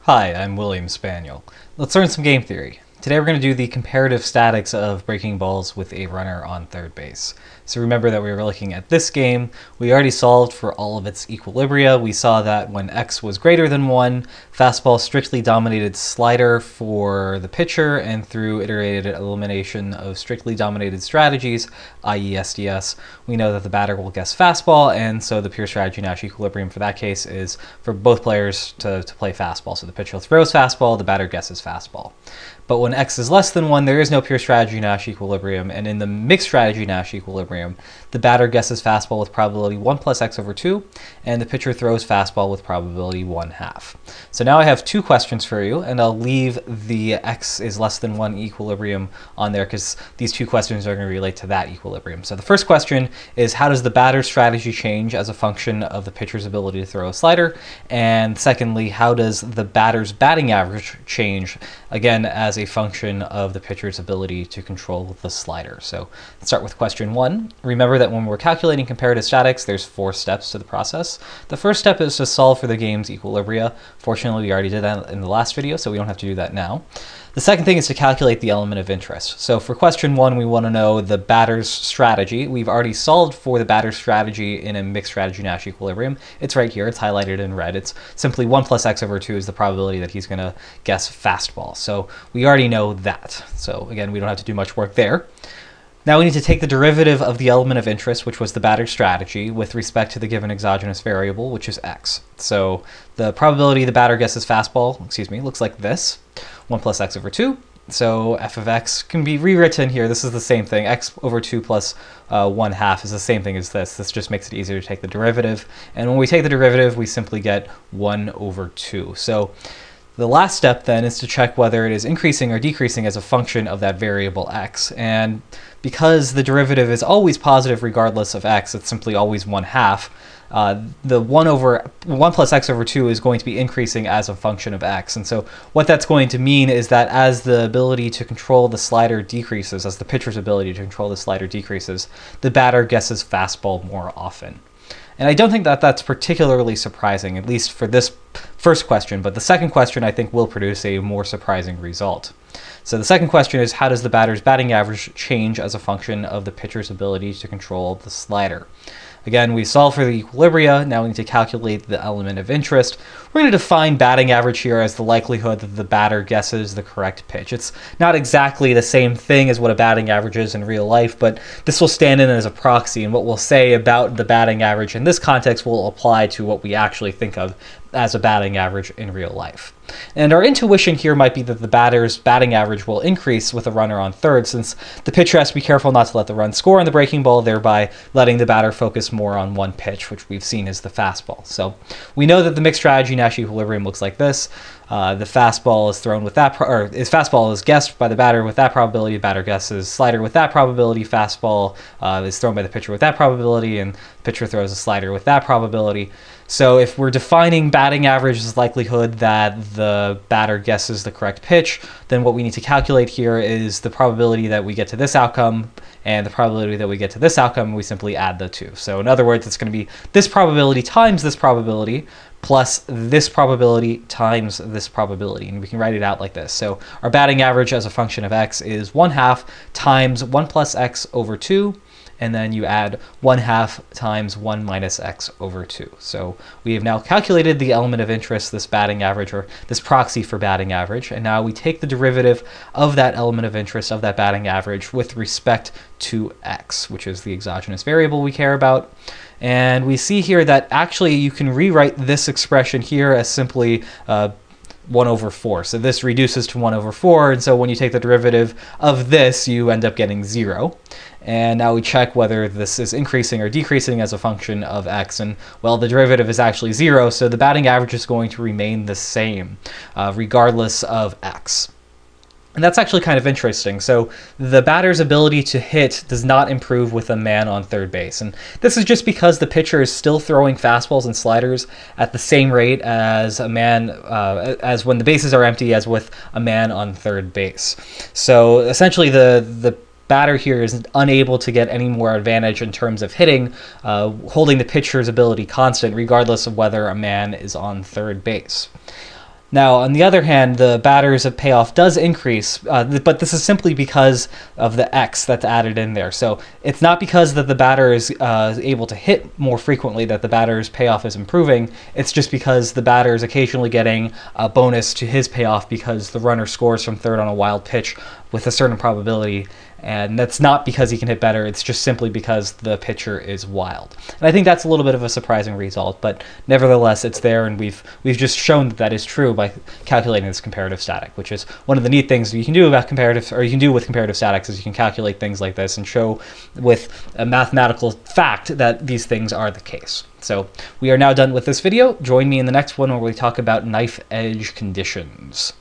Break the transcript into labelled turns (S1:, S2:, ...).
S1: Hi, I'm William Spaniel. Let's learn some game theory. Today we're going to do the comparative statics of breaking balls with a runner on third base. So remember that we were looking at this game. We already solved for all of its equilibria. We saw that when x was greater than 1, fastball strictly dominated slider for the pitcher, and through iterated elimination of strictly dominated strategies, i.e. SDS, we know that the batter will guess fastball, and so the pure strategy Nash equilibrium for that case is for both players to play fastball. So the pitcher throws fastball, the batter guesses fastball. But when x is less than 1, there is no pure strategy Nash equilibrium, and in the mixed strategy Nash equilibrium, the batter guesses fastball with probability 1 plus x over 2, and the pitcher throws fastball with probability 1/2. So now I have two questions for you, and I'll leave the x is less than 1 equilibrium on there because these two questions are going to relate to that equilibrium. So the first question is, how does the batter's strategy change as a function of the pitcher's ability to throw a slider? And secondly, how does the batter's batting average change, again, as a function of the pitcher's ability to control the slider? So let's start with question 1. Remember that when we're calculating comparative statics, there's 4 steps to the process. The first step is to solve for the game's equilibria. Fortunately, we already did that in the last video, so we don't have to do that now. The second thing is to calculate the element of interest. So for question 1, we want to know the batter's strategy. We've already solved for the batter's strategy in a mixed strategy Nash equilibrium. It's right here. It's highlighted in red. It's simply 1 plus x over 2 is the probability that he's going to guess fastball. So we already know that. So again, we don't have to do much work there. Now we need to take the derivative of the element of interest, which was the batter's strategy, with respect to the given exogenous variable, which is x. So the probability the batter guesses fastball, looks like this, 1 plus x over 2. So f of x can be rewritten here. This is the same thing. X over 2 plus 1/2 is the same thing as this. This just makes it easier to take the derivative. And when we take the derivative, we simply get 1 over 2. So the last step then is to check whether it is increasing or decreasing as a function of that variable x. And because the derivative is always positive regardless of x, it's simply always 1/2, the 1 plus x over 2 is going to be increasing as a function of x. And so what that's going to mean is that as the ability to control the slider decreases, as the pitcher's ability to control the slider decreases, the batter guesses fastball more often. And I don't think that that's particularly surprising, at least for this first question, but the second question I think will produce a more surprising result. So the second question is, how does the batter's batting average change as a function of the pitcher's ability to control the slider? Again, we solve for the equilibria. Now we need to calculate the element of interest. We're going to define batting average here as the likelihood that the batter guesses the correct pitch. It's not exactly the same thing as what a batting average is in real life, but this will stand in as a proxy, and what we'll say about the batting average in this context will apply to what we actually think of as a batting average in real life. And our intuition here might be that the batter's batting average will increase with a runner on third, since the pitcher has to be careful not to let the run score on the breaking ball, thereby letting the batter focus more on one pitch, which we've seen is the fastball. So we know that the mixed strategy Nash equilibrium looks like this. The fastball is thrown with that, fastball is guessed by the batter with that probability. The batter guesses slider with that probability. Fastball is thrown by the pitcher with that probability, and the pitcher throws a slider with that probability. So if we're defining batting average as likelihood that the batter guesses the correct pitch, then what we need to calculate here is the probability that we get to this outcome and the probability that we get to this outcome, and we simply add the two. So in other words, it's going to be this probability times this probability plus this probability times this probability, and we can write it out like this. So our batting average as a function of x is 1/2 times 1 plus x over 2, and then you add 1/2 times 1 minus x over 2. So we have now calculated the element of interest, this batting average, or this proxy for batting average, and now we take the derivative of that element of interest, of that batting average, with respect to x, which is the exogenous variable we care about. And we see here that actually you can rewrite this expression here as simply 1 over 4. So this reduces to 1 over 4, and so when you take the derivative of this, you end up getting 0. And now we check whether this is increasing or decreasing as a function of x, and well, the derivative is actually 0, so the batting average is going to remain the same regardless of x. And that's actually kind of interesting. So the batter's ability to hit does not improve with a man on third base. And this is just because the pitcher is still throwing fastballs and sliders at the same rate as a man, as when the bases are empty, as with a man on third base. So essentially the batter here is unable to get any more advantage in terms of hitting, holding the pitcher's ability constant regardless of whether a man is on third base. Now, on the other hand, the batter's payoff does increase, but this is simply because of the X that's added in there. So it's not because that the batter is able to hit more frequently that the batter's payoff is improving. It's just because the batter is occasionally getting a bonus to his payoff because the runner scores from third on a wild pitch with a certain probability. And that's not because he can hit better, it's just simply because the pitcher is wild. And I think that's a little bit of a surprising result, but nevertheless it's there, and we've just shown that that is true by calculating this comparative static, which is one of the neat things you can do about with comparative statics is you can calculate things like this and show with a mathematical fact that these things are the case. So we are now done with this video. Join me in the next one where we talk about knife edge conditions.